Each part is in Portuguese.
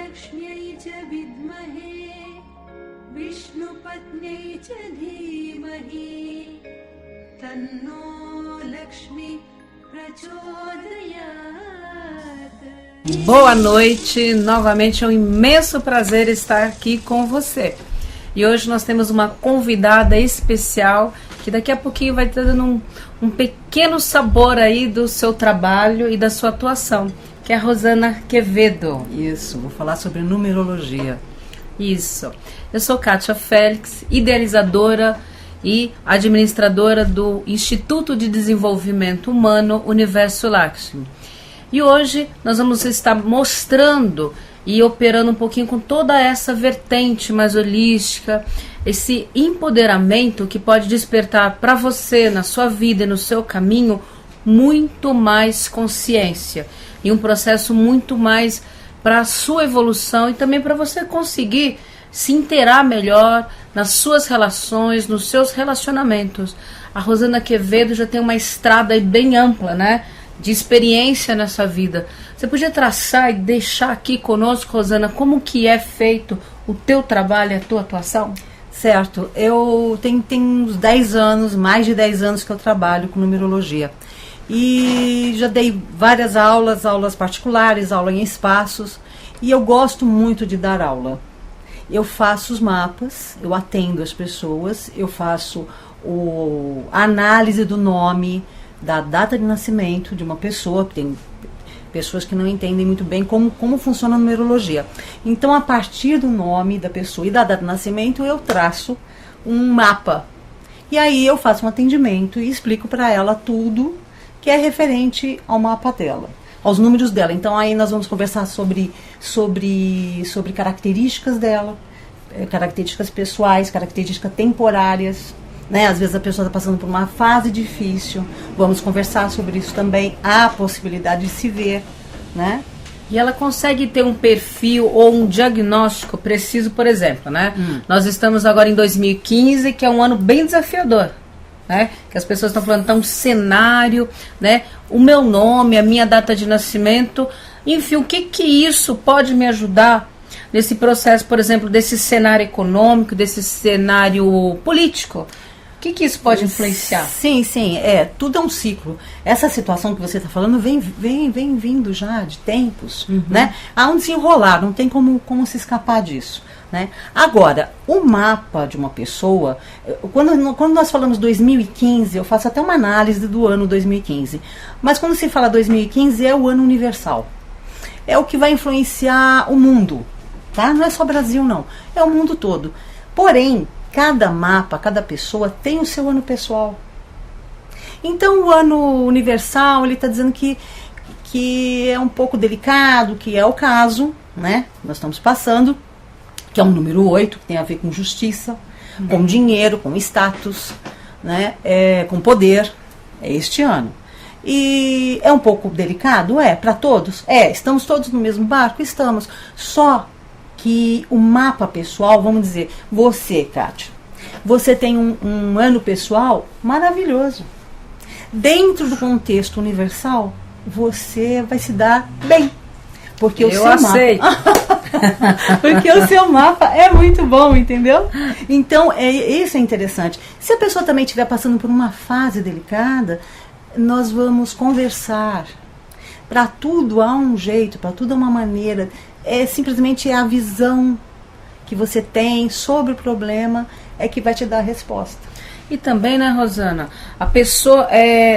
महालक्ष्म्यै च विद्महे विष्णुपत्न्यै च धीमहि तन्नो लक्ष्मी प्रचोदयात्. Boa noite, novamente é um imenso prazer estar aqui com você. E hoje nós temos uma convidada especial que daqui a pouquinho vai estar dando um pequeno sabor aí do seu trabalho e da sua atuação, que é a Rosana Quevedo. Isso, vou falar sobre numerologia. Isso. Eu sou Kátia Félix, idealizadora e administradora do Instituto de Desenvolvimento Humano Universo Lakshmi. E hoje nós vamos estar mostrando e operando um pouquinho com toda essa vertente mais holística, esse empoderamento que pode despertar para você, na sua vida e no seu caminho, muito mais consciência e um processo muito mais para a sua evolução e também para você conseguir se inteirar melhor nas suas relações, nos seus relacionamentos. A Rosana Quevedo já tem uma estrada aí bem ampla, né, de experiência nessa vida. Você podia traçar e deixar aqui conosco, Rosana, como que é feito o teu trabalho, a tua atuação? Certo, eu tenho uns 10 anos, mais de 10 anos que eu trabalho com numerologia. E já dei várias aulas particulares, aula em espaços, e eu gosto muito de dar aula. Eu faço os mapas, eu atendo as pessoas, eu faço a análise do nome, da data de nascimento de uma pessoa, que tem pessoas que não entendem muito bem como funciona a numerologia. Então, a partir do nome da pessoa e da data de nascimento, eu traço um mapa. E aí eu faço um atendimento e explico para ela tudo que é referente ao mapa dela, aos números dela. Então, aí nós vamos conversar sobre características dela, características pessoais, características temporárias, né? Às vezes a pessoa está passando por uma fase difícil, vamos conversar sobre isso também, há possibilidade de se ver, né? E ela consegue ter um perfil ou um diagnóstico preciso, por exemplo, né? Nós estamos agora em 2015, que é um ano bem desafiador, né? Que as pessoas estão falando, tá um cenário, né? O meu nome, a minha data de nascimento, enfim, o que isso pode me ajudar nesse processo, por exemplo, desse cenário econômico, desse cenário político? O que isso pode influenciar? Sim, tudo é um ciclo. Essa situação que você está falando vem vindo já de tempos, né? Há um desenrolar, não tem como se escapar disso, né? Agora, o mapa de uma pessoa, quando nós falamos 2015, eu faço até uma análise do ano 2015, mas quando se fala 2015 é o ano universal, é o que vai influenciar o mundo, tá? Não é só Brasil não, é o mundo todo. Porém, cada mapa, cada pessoa tem o seu ano pessoal. Então o ano universal, ele está dizendo que é um pouco delicado, que é o caso, né? Nós estamos passando, que é um número 8, que tem a ver com justiça, com dinheiro, com status, né? Com poder, é este ano. E é um pouco delicado? Para todos? Estamos todos no mesmo barco? Estamos. Só que o mapa pessoal, vamos dizer, você, Kátia, você tem um ano pessoal maravilhoso. Dentro do contexto universal, você vai se dar bem. Porque o seu mapa, porque o seu mapa é muito bom, entendeu? Então, isso é interessante. Se a pessoa também estiver passando por uma fase delicada, nós vamos conversar. Para tudo há um jeito, para tudo há uma maneira. Simplesmente a visão que você tem sobre o problema é que vai te dar a resposta. E também, né, Rosana, a pessoa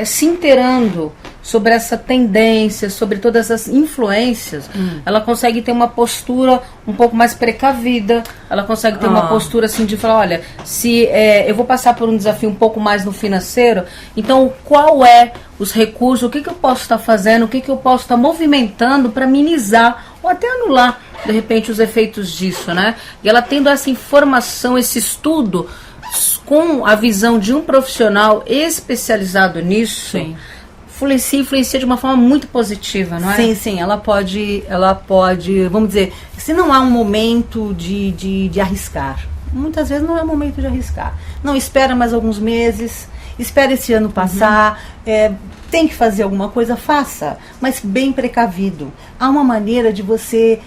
se inteirando sobre essa tendência, sobre todas essas influências, ela consegue ter uma postura um pouco mais precavida, ela consegue ter uma postura assim de falar, olha, se eu vou passar por um desafio um pouco mais no financeiro, então qual é os recursos, o que eu posso estar fazendo, o que eu posso estar movimentando para minimizar ou até anular, de repente, os efeitos disso, né? E ela tendo essa informação, esse estudo, com a visão de um profissional especializado nisso, influencia de uma forma muito positiva, não é? Sim, ela pode, vamos dizer, se não há um momento de arriscar, muitas vezes não é um momento de arriscar, não espera mais alguns meses, espera esse ano passar, tem que fazer alguma coisa, faça, mas bem precavido. Há uma maneira de você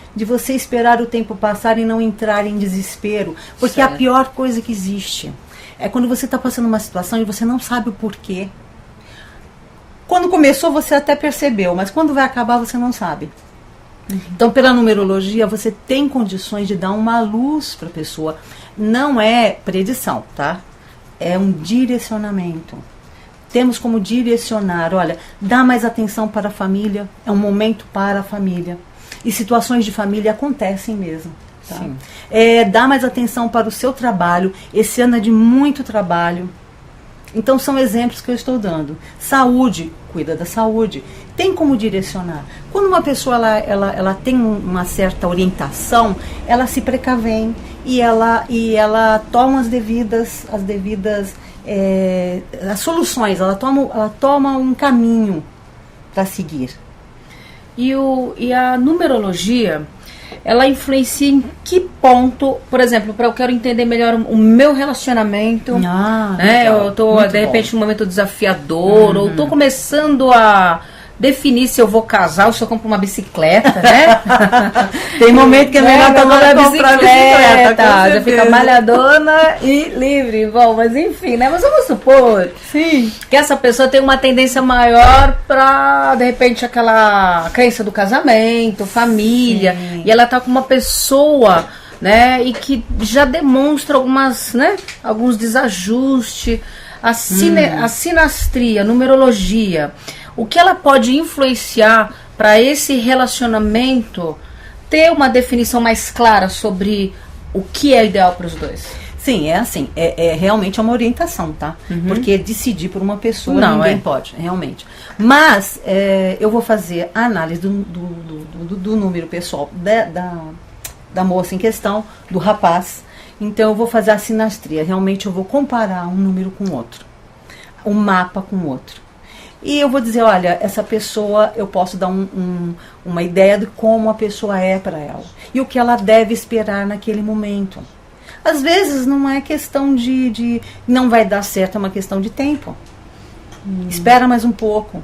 esperar o tempo passar e não entrar em desespero, porque Certo. a pior coisa que existe é quando você está passando uma situação e você não sabe o porquê. Quando começou você até percebeu, mas quando vai acabar você não sabe. Então, pela numerologia, você tem condições de dar uma luz para a pessoa. Não é predição, tá? É um direcionamento. Temos como direcionar, olha, dá mais atenção para a família, é um momento para a família. E situações de família acontecem mesmo. Tá? Sim. Dá mais atenção para o seu trabalho, esse ano é de muito trabalho. Então são exemplos que eu estou dando. Saúde, cuida da saúde. Tem como direcionar. Quando uma pessoa ela tem uma certa orientação, ela se precavém e ela toma as devidas as soluções, ela toma um caminho para seguir. E a numerologia, ela influencia em que ponto, por exemplo, eu quero entender melhor o meu relacionamento, né? Legal. Eu tô Muito de bom. repente num momento desafiador, ou tô começando a definir se eu vou casar ou se eu compro uma bicicleta, né? Tem momento que é melhor tomar comprar a bicicleta, com já fica certeza. malhadona e livre. Bom, mas enfim, né? Mas vamos supor Sim. que essa pessoa tem uma tendência maior pra, de repente, aquela crença do casamento, família, Sim. e ela tá com uma pessoa, né, e que já demonstra alguns desajustes, a sinastria, numerologia, o que ela pode influenciar para esse relacionamento ter uma definição mais clara sobre o que é ideal para os dois? Sim, é assim, realmente uma orientação, tá? Porque decidir por uma pessoa Não, ninguém pode, realmente. Mas eu vou fazer a análise do número pessoal da moça em questão, do rapaz. Então eu vou fazer a sinastria, realmente eu vou comparar um número com outro, um mapa com outro. E eu vou dizer, olha, essa pessoa, eu posso dar uma ideia de como a pessoa é para ela. E o que ela deve esperar naquele momento. Às vezes não é questão de não vai dar certo, é uma questão de tempo. Espera mais um pouco.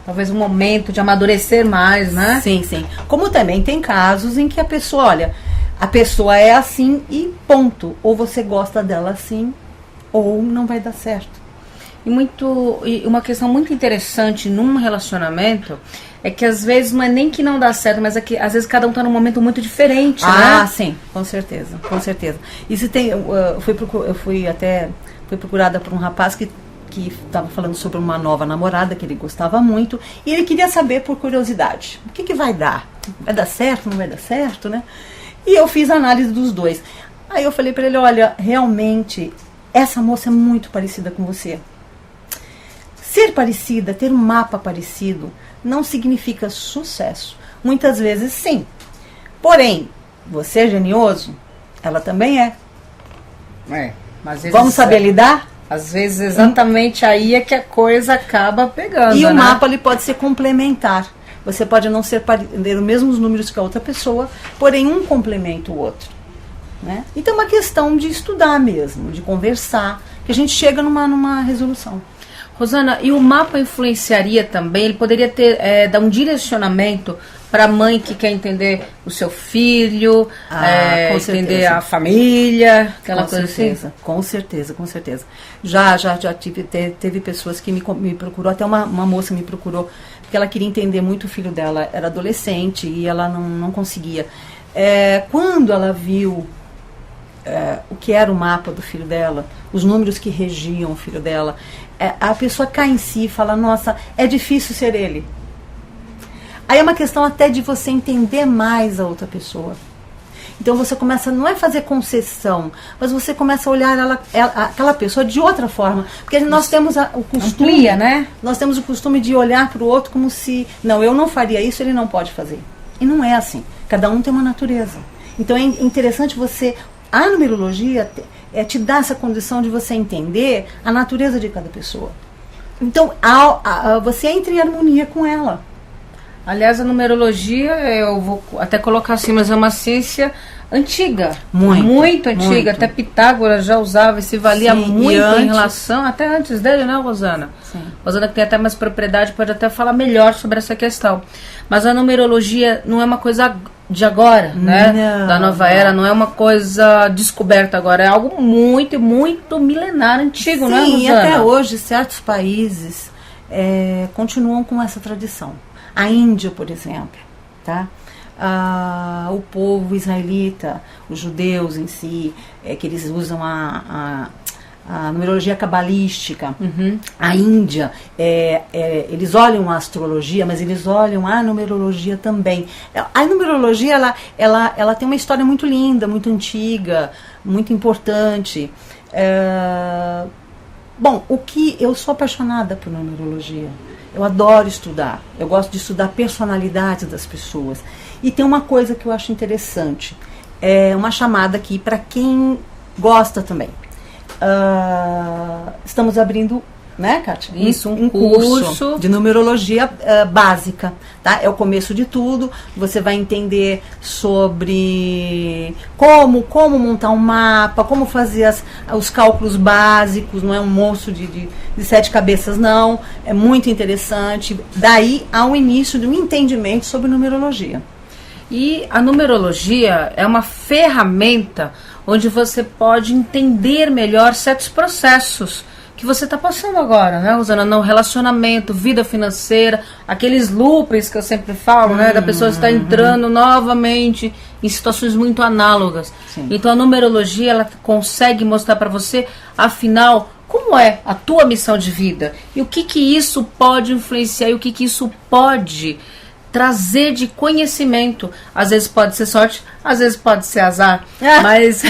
Talvez um momento de amadurecer mais, né? Sim, sim. Como também tem casos em que a pessoa, olha, a pessoa é assim e ponto. Ou você gosta dela assim, ou não vai dar certo. E uma questão muito interessante num relacionamento é que às vezes não é nem que não dá certo, mas é que às vezes cada um tá num momento muito diferente, né? Sim, com certeza, com certeza. Isso tem, eu fui procurada por um rapaz que estava falando sobre uma nova namorada que ele gostava muito e ele queria saber por curiosidade, o que vai dar? Vai dar certo, não vai dar certo, né? E eu fiz a análise dos dois. Aí eu falei para ele, olha, realmente essa moça é muito parecida com você. Ser parecida, ter um mapa parecido, não significa sucesso. Muitas vezes, sim. Porém, você é genioso? Ela também é. Mas às vezes, Vamos saber lidar? Às vezes exatamente aí é que a coisa acaba pegando, E o né? mapa ele pode ser complementar. Você pode não ter os mesmos números que a outra pessoa, porém um complementa o outro. Né? Então é uma questão de estudar mesmo, de conversar, que a gente chega numa resolução. Rosana, e o mapa influenciaria também, ele poderia dar um direcionamento para a mãe que quer entender o seu filho, Com entender certeza. a família, aquela Com coisa certeza, assim? com certeza, com certeza. Já teve pessoas que me procurou, até uma moça me procurou, porque ela queria entender muito o filho dela, era adolescente e ela não conseguia. Quando ela viu o que era o mapa do filho dela, os números que regiam o filho dela, a pessoa cai em si e fala, nossa, é difícil ser ele. Aí é uma questão até de você entender mais a outra pessoa. Então você começa, não é fazer concessão, mas você começa a olhar aquela pessoa de outra forma. Porque nós temos o costume, Amplia, né? Nós temos o costume de olhar para o outro como se, não, eu não faria isso, ele não pode fazer. E não é assim. Cada um tem uma natureza. Então é interessante a numerologia te dá essa condição de você entender a natureza de cada pessoa. Então você entra em harmonia com ela. Aliás, a numerologia, eu vou até colocar assim, mas é uma ciência antiga. Muito antiga. muito. Até Pitágoras já usava e se valia Sim, muito e antes- em relação, até antes dele, né, Rosana? Sim. Rosana, que tem até mais propriedade, pode até falar melhor sobre essa questão. Mas a numerologia não é uma coisa de agora, né? Não, Da nova era, não é uma coisa descoberta agora, é algo muito, muito milenar, antigo, né, Sim, e Rosana? até hoje certos países continuam com essa tradição. A Índia, por exemplo, tá? O povo israelita, os judeus em si, que eles usam a numerologia cabalística. A Índia, eles olham a astrologia, mas eles olham a numerologia também. A numerologia, ela tem uma história muito linda, muito antiga, muito importante. Bom, eu sou apaixonada por numerologia. Eu adoro estudar. Eu gosto de estudar a personalidade das pessoas. E tem uma coisa que eu acho interessante. É uma chamada aqui para quem gosta também. Estamos abrindo, né, Kátia? Isso, um curso de numerologia básica, tá? É o começo de tudo. Você vai entender sobre como montar um mapa, como fazer os cálculos básicos. Não é um monstro de 7 cabeças, não. É muito interessante. Daí há um início de um entendimento sobre numerologia. E a numerologia é uma ferramenta onde você pode entender melhor certos processos que você está passando agora, né, Rosana? No relacionamento, vida financeira, aqueles loops que eu sempre falo, né? Da pessoa estar entrando novamente em situações muito análogas. Sim. Então a numerologia, ela consegue mostrar para você, afinal, como é a tua missão de vida e o que isso pode influenciar e o que isso pode trazer de conhecimento. Às vezes pode ser sorte, às vezes pode ser azar, mas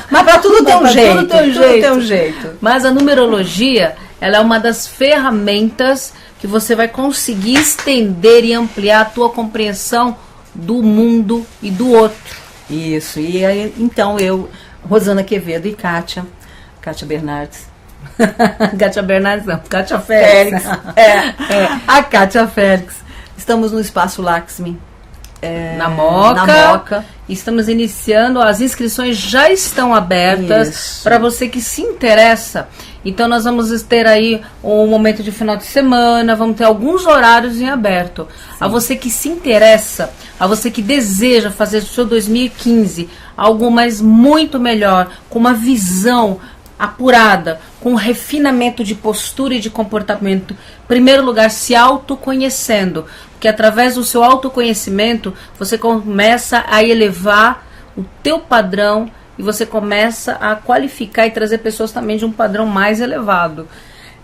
para tudo tem um jeito. Tudo tem um jeito. Mas a numerologia, ela é uma das ferramentas que você vai conseguir estender e ampliar a tua compreensão do mundo e do outro. Isso. E aí, então Rosana Quevedo e Kátia Bernardes. Kátia Bernardes não, Kátia Félix. A Kátia Félix. Estamos no Espaço Laxmi. Na Moca. Estamos iniciando, as inscrições já estão abertas para você que se interessa. Então nós vamos ter aí um momento de final de semana, vamos ter alguns horários em aberto. Sim. A você que se interessa, a você que deseja fazer o seu 2015 algo mais muito melhor, com uma visão apurada, com um refinamento de postura e de comportamento. Em primeiro lugar, se autoconhecendo, porque através do seu autoconhecimento você começa a elevar o teu padrão e você começa a qualificar e trazer pessoas também de um padrão mais elevado.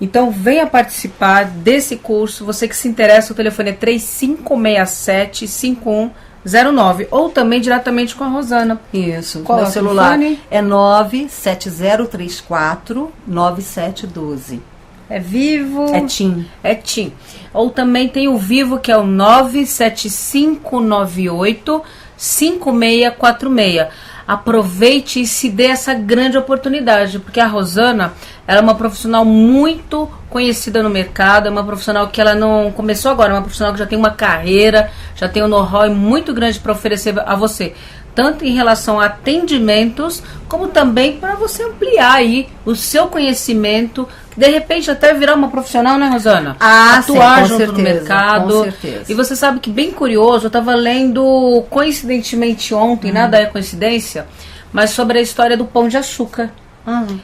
Então venha participar desse curso. Você que se interessa, o telefone é 3567-5109 ou também diretamente com a Rosana. Isso. Qual meu é o celular? telefone? É 97034-9712. É Vivo. É TIM. É TIM. Ou também tem o Vivo, que é o 97598-5646. Aproveite e se dê essa grande oportunidade, porque a Rosana, ela é uma profissional muito conhecida no mercado, é uma profissional que ela não começou agora, é uma profissional que já tem uma carreira, já tem um know-how muito grande para oferecer a você, tanto em relação a atendimentos, como também para você ampliar aí o seu conhecimento, de repente até virar uma profissional, né, Rosana? Atuar sim, junto no mercado. Com certeza. E você sabe que, bem curioso, eu estava lendo coincidentemente ontem, nada é coincidência, mas sobre a história do Pão de Açúcar.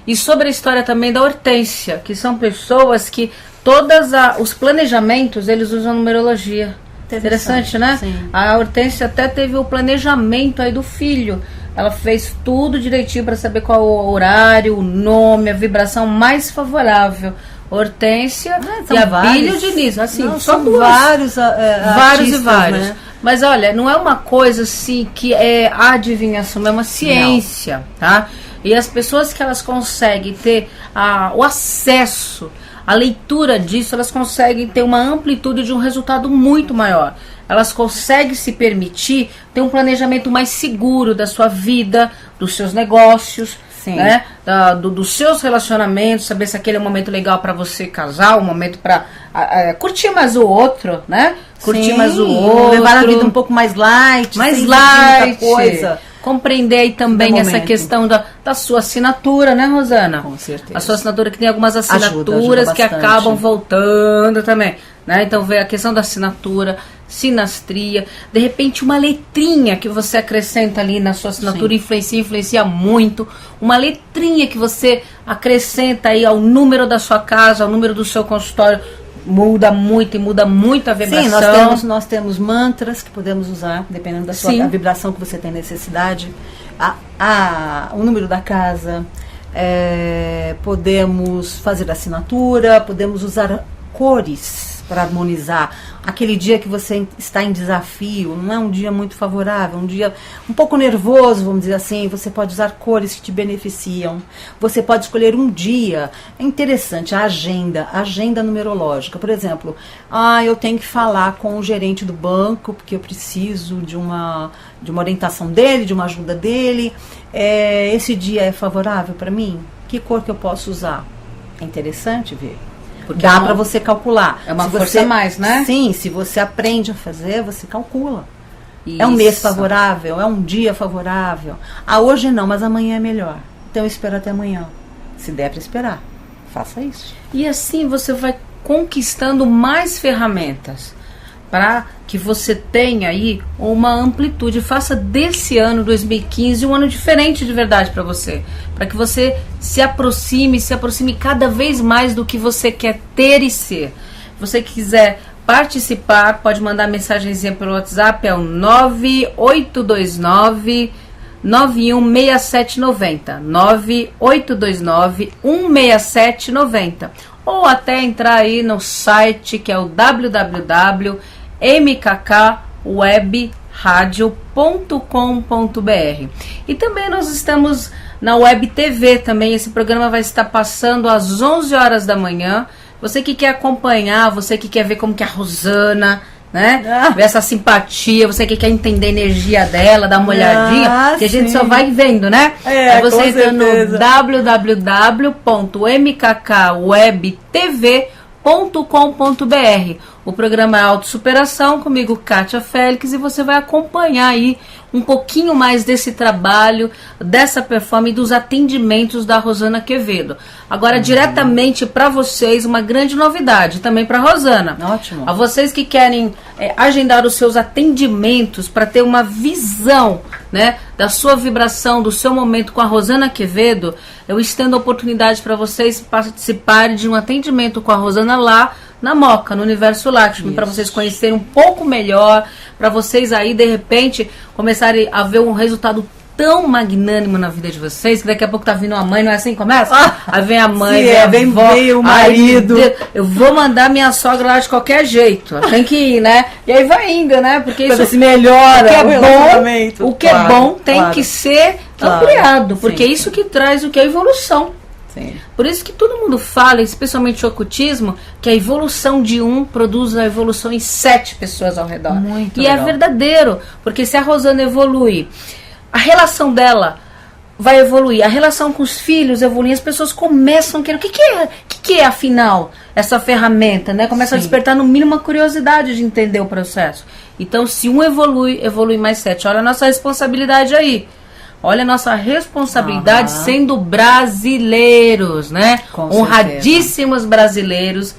E sobre a história também da Hortência, que são pessoas que todos os planejamentos eles usam numerologia. Interessante, né? Sim. A Hortência até teve o planejamento aí do filho. Ela fez tudo direitinho para saber qual o horário, o nome, a vibração mais favorável. Hortência e a Bílio Diniz. Assim, não, são vários e vários. Né? Mas olha, não é uma coisa assim que é adivinhação, é uma ciência, tá? E as pessoas que elas conseguem ter o acesso, a leitura disso, elas conseguem ter uma amplitude de um resultado muito maior. Elas conseguem se permitir ter um planejamento mais seguro da sua vida, dos seus negócios. Sim. né? Dos seus relacionamentos, saber se aquele é um momento legal para você casar, um momento para curtir mais o outro, né? Curtir Sim, mais o outro. levar a vida um pouco mais light. Mais sem light. muita coisa. Compreender aí também No essa momento. questão da sua assinatura, né, Rosana? Com certeza. A sua assinatura, que tem algumas assinaturas Ajuda que bastante. acabam voltando também, né? Então vê a questão da assinatura, sinastria, de repente uma letrinha que você acrescenta ali na sua assinatura influencia muito. Uma letrinha que você acrescenta aí ao número da sua casa, ao número do seu consultório, muda muito a vibração. Sim, nós temos mantras que podemos usar, dependendo da sua a vibração que você tem necessidade. O número da casa, podemos fazer assinatura, podemos usar cores para harmonizar. Aquele dia que você está em desafio, não é um dia muito favorável, um dia um pouco nervoso, vamos dizer assim, você pode usar cores que te beneficiam. Você pode escolher um dia. É interessante, a agenda numerológica. Por exemplo, eu tenho que falar com o gerente do banco, porque eu preciso de uma orientação dele, de uma ajuda dele. Esse dia é favorável para mim? Que cor que eu posso usar? É interessante ver. Porque dá para você calcular. É uma força a mais, né? Sim, se você aprende a fazer, você calcula. Isso. É um mês favorável, é um dia favorável. Hoje não, mas amanhã é melhor. Então eu espero até amanhã. Se der para esperar, faça isso. E assim você vai conquistando mais ferramentas para que você tenha aí uma amplitude. Faça desse ano 2015 um ano diferente de verdade para você, para que você se aproxime cada vez mais do que você quer ter e ser. Se você quiser participar, pode mandar mensagenzinha pelo WhatsApp, é o 9829 916790, 9829-16790, ou até entrar aí no site que é o www.mkkweb.radio.com.br. E também nós estamos na Web TV também. Esse programa vai estar passando às 11 horas da manhã. Você que quer acompanhar, você que quer ver como que a Rosana, né? Ver essa simpatia, você que quer entender a energia dela, dar uma olhadinha, que a gente só vai vendo, né? Aí você entra no www.mkkwebtv.com.br. O programa é Autossuperação, comigo, Kátia Félix, e você vai acompanhar aí um pouquinho mais desse trabalho, dessa performance e dos atendimentos da Rosana Quevedo. Agora, diretamente para vocês, uma grande novidade, também para a Rosana. Ótimo. A vocês que querem agendar os seus atendimentos para ter uma visão, né, da sua vibração, do seu momento com a Rosana Quevedo, eu estendo a oportunidade para vocês participarem de um atendimento com a Rosana lá na Moca, no Universo Lakshmi, para vocês conhecerem um pouco melhor, para vocês aí, de repente, começarem a ver um resultado tão magnânimo na vida de vocês, que daqui a pouco tá vindo a mãe, não é assim que começa? Aí vem a mãe, vem a avó, o marido. Eu vou mandar minha sogra lá de qualquer jeito, tem que ir, né? E aí vai indo, né? Porque isso se melhora o que é bom tem que ser ampliado, porque é isso que traz o que é evolução. Sim. Por isso que todo mundo fala, especialmente o ocultismo, que a evolução de um produz a evolução em 7 pessoas ao redor. Muito e legal. É verdadeiro, porque se a Rosana evolui, a relação dela vai evoluir, a relação com os filhos evolui, as pessoas começam a querer, o que é afinal essa ferramenta, né? Começa a despertar no mínimo uma curiosidade de entender o processo. Então, se um evolui mais 7. Olha a nossa responsabilidade aí. Olha a nossa responsabilidade sendo brasileiros, né? Com honradíssimos brasileiros.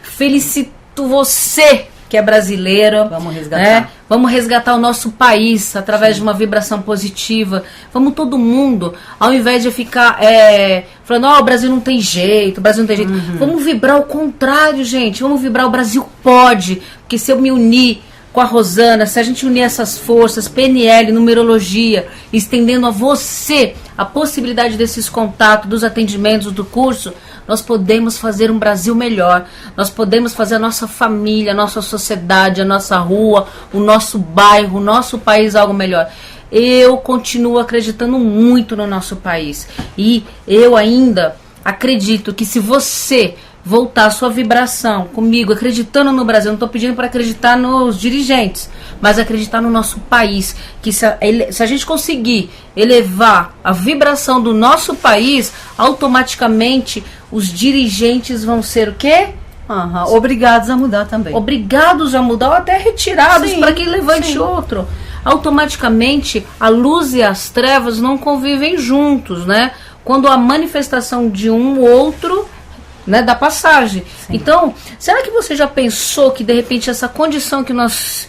Felicito você que é brasileiro. Vamos resgatar. Né? Vamos resgatar o nosso país através de uma vibração positiva. Vamos todo mundo, ao invés de ficar falando, o Brasil não tem jeito, o Brasil não tem jeito. Vamos vibrar o contrário, gente. Vamos vibrar o Brasil pode. Porque se eu me unir com a Rosana, se a gente unir essas forças, PNL, numerologia, estendendo a você a possibilidade desses contatos, dos atendimentos, do curso, nós podemos fazer um Brasil melhor. Nós podemos fazer a nossa família, a nossa sociedade, a nossa rua, o nosso bairro, o nosso país algo melhor. Eu continuo acreditando muito no nosso país. E eu ainda acredito que se você voltar a sua vibração comigo, acreditando no Brasil, não estou pedindo para acreditar nos dirigentes, mas acreditar no nosso país, que se a gente conseguir elevar a vibração do nosso país, automaticamente os dirigentes vão ser o quê? Obrigados a mudar também. Obrigados a mudar ou até retirados para que levante outro. Automaticamente a luz e as trevas não convivem juntos, né? Quando a manifestação de um outro, né, dá passagem. Sim. Então, será que você já pensou que de repente essa condição que nós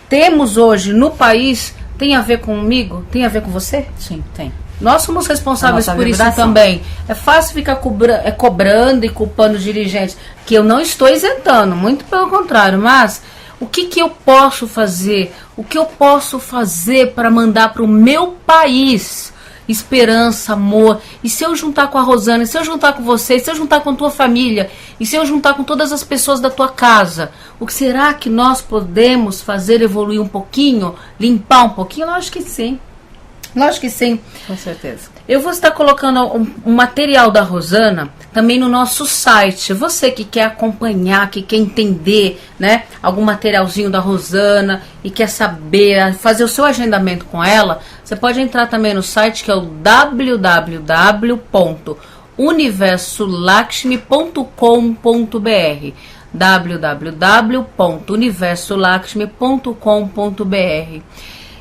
temos hoje no país tem a ver comigo? Tem a ver com você? Sim, tem. Nós somos responsáveis por isso também. É fácil ficar cobrando e culpando os dirigentes, que eu não estou isentando, muito pelo contrário, mas o que eu posso fazer? O que eu posso fazer para mandar para o meu país esperança, amor? E se eu juntar com a Rosana, e se eu juntar com você, e se eu juntar com a tua família, e se eu juntar com todas as pessoas da tua casa, o que será que nós podemos fazer evoluir um pouquinho, limpar um pouquinho? Lógico que sim. Lógico que sim. Com certeza. Eu vou estar colocando um material da Rosana também no nosso site. Você que quer acompanhar, que quer entender, né, algum materialzinho da Rosana e quer saber, fazer o seu agendamento com ela, você pode entrar também no site, que é o www.universolakshmi.com.br www.universolakshmi.com.br.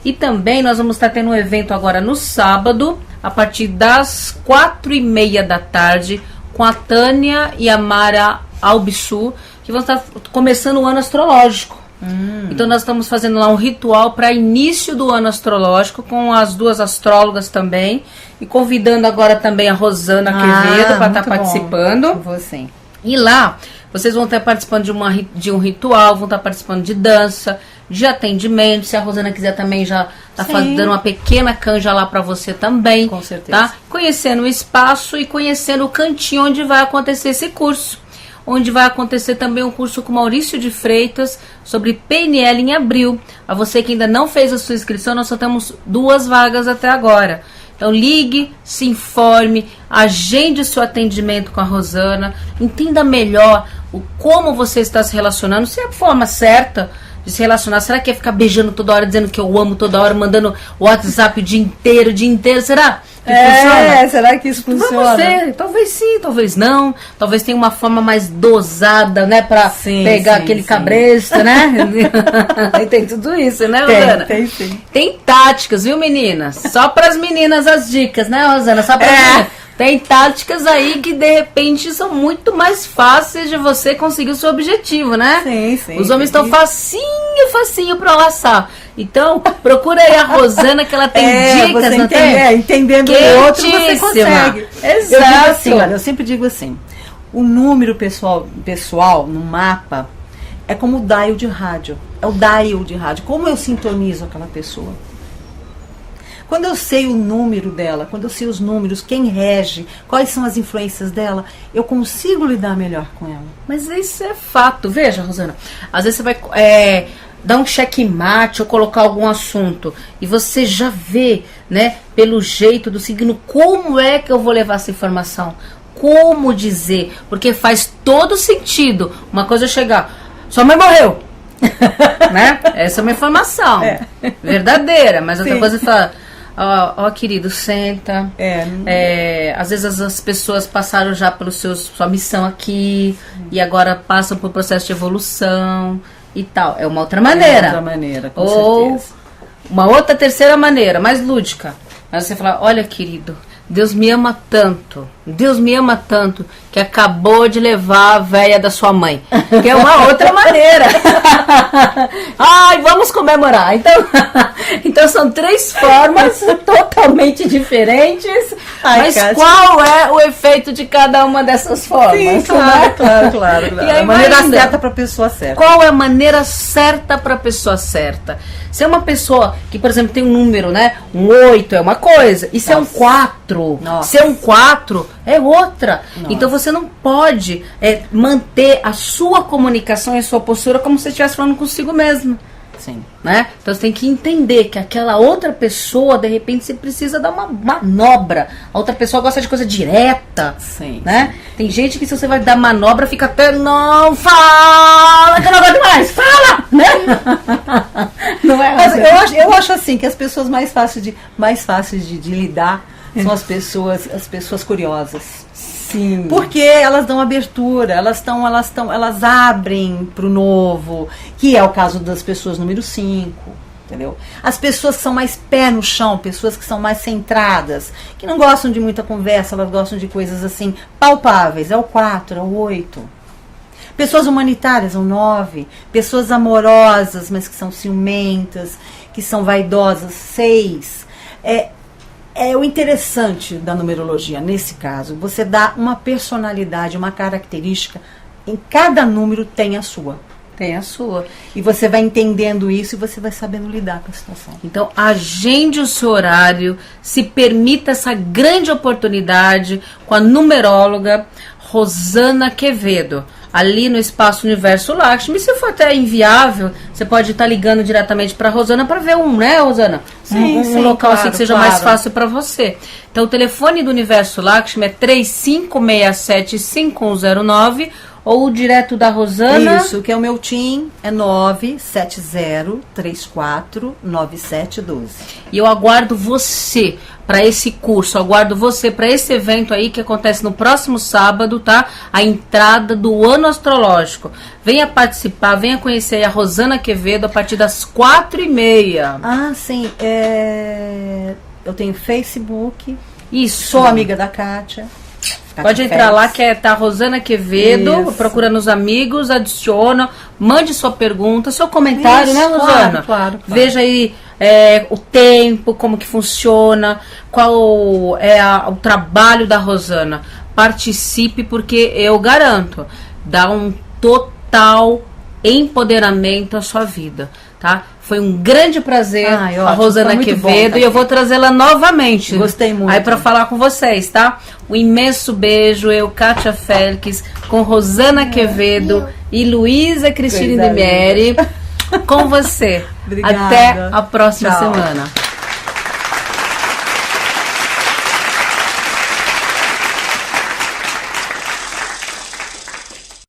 E também nós vamos estar tendo um evento agora no sábado, a partir das 4h30 da tarde, com a Tânia e a Mara Albissu, que vão estar começando o ano astrológico. Então nós estamos fazendo lá um ritual para início do ano astrológico, com as duas astrólogas também, e convidando agora também a Rosana Quevedo para estar participando. Vou sim. E lá vocês vão estar participando de um ritual, vão estar participando de dança, de atendimento. Se a Rosana quiser também, já está dando uma pequena canja lá para você também. Com certeza. Tá? Conhecendo o espaço e conhecendo o cantinho onde vai acontecer esse curso. Onde vai acontecer também um curso com Maurício de Freitas sobre PNL em abril. A você que ainda não fez a sua inscrição, nós só temos 2 vagas até agora. Então ligue, se informe, agende o seu atendimento com a Rosana, entenda melhor como você está se relacionando, se é a forma certa de se relacionar. Será que é ficar beijando toda hora, dizendo que eu amo toda hora, mandando WhatsApp o dia inteiro, será? Que funciona? Será que isso funciona? Você, talvez sim, talvez não. Talvez tenha uma forma mais dosada, né? Pra pegar aquele cabresto, né? E tem tudo isso, né, Rosana? Tem sim. Tem táticas, viu, meninas? Só pras meninas as dicas, né, Rosana? Só pras meninas. Tem táticas aí que, de repente, são muito mais fáceis de você conseguir o seu objetivo, né? Sim. Os homens estão facinho pra laçar. Então, procura aí a Rosana, que ela tem dicas, não tem? Entendendo o outro, você consegue. Exato. Eu sempre digo assim, o número pessoal no mapa é como o dial de rádio. É o dial de rádio. Como eu sintonizo aquela pessoa? Quando eu sei o número dela, quando eu sei os números, quem rege, quais são as influências dela, eu consigo lidar melhor com ela. Mas isso é fato. Veja, Rosana, às vezes você vai dar um checkmate ou colocar algum assunto e você já vê, né, pelo jeito do signo, como é que eu vou levar essa informação, como dizer, porque faz todo sentido uma coisa chegar, sua mãe morreu, né? Essa é uma informação verdadeira, mas outra coisa é falar, ó, querido, senta. Às vezes as pessoas passaram já pela sua missão aqui e agora passam por processo de evolução e tal. É uma outra maneira. É outra maneira, com ou certeza. Uma outra terceira maneira, mais lúdica. Mas você fala, olha, querido, Deus me ama tanto, que acabou de levar a véia da sua mãe. Que é uma outra maneira. Ai, vamos comemorar. Então são 3 formas totalmente diferentes. Mas Kátia, qual é o efeito de cada uma dessas formas? Sim, claro. E aí, a maneira certa para a pessoa certa. Qual é a maneira certa para a pessoa certa? Se é uma pessoa que, por exemplo, tem um número, né? Um 8 é uma coisa. E se é um 4? Se é um 4, é outra. Então você não pode manter a sua comunicação e a sua postura como se você estivesse falando consigo mesmo. Sim. Né? Então você tem que entender que aquela outra pessoa, de repente, você precisa dar uma manobra. A outra pessoa gosta de coisa direta. Sim. Né? Tem gente que, se você vai dar manobra, fica até, não fala, que eu não gosto mais, fala! Né? Não é, Mas Rosana? eu acho assim que as pessoas mais fáceis de lidar são as pessoas curiosas. Sim. Porque elas dão abertura, elas abrem para o novo, que é o caso das pessoas número 5, entendeu? As pessoas que são mais pé no chão, pessoas que são mais centradas, que não gostam de muita conversa, elas gostam de coisas assim, palpáveis, é o 4, é o 8. Pessoas humanitárias, é o 9. Pessoas amorosas, mas que são ciumentas, que são vaidosas, 6. É o interessante da numerologia, nesse caso, você dá uma personalidade, uma característica, em cada número tem a sua. Tem a sua. E você vai entendendo isso e você vai sabendo lidar com a situação. Então, agende o seu horário, se permita essa grande oportunidade com a numeróloga Rosana Quevedo, ali no Espaço Universo Lakshmi. Se for até inviável, você pode estar ligando diretamente para a Rosana para ver né, Rosana? Sim, um local assim claro, que seja claro. mais fácil para você. Então, o telefone do Universo Lakshmi é 3567-5109 ou direto da Rosana. Isso, que é o meu TIM, é 970349712. E eu aguardo você para esse curso, aguardo você para esse evento aí que acontece no próximo sábado, tá? A entrada do ano astrológico. Venha participar, venha conhecer a Rosana Quevedo a partir das 4h30. Ah, sim, eu tenho Facebook, Isso. sou amiga da Kátia. Pode entrar lá que tá Rosana Quevedo, Isso. procura nos amigos, adiciona, mande sua pergunta, seu comentário, Isso, né, Rosana? claro. Veja aí o tempo, como que funciona, qual é o trabalho da Rosana. Participe, porque eu garanto, dá um total empoderamento à sua vida, tá? Foi um grande prazer, Ai, a ótimo, Rosana foi muito bom Quevedo, tá e eu aqui. vou trazê-la novamente. Gostei muito. Aí para falar com vocês, tá? Um imenso beijo, eu, Kátia Félix, com Rosana Quevedo e Luísa Cristina Coisa Demieri, com você. Obrigada. Até a próxima Tchau. semana.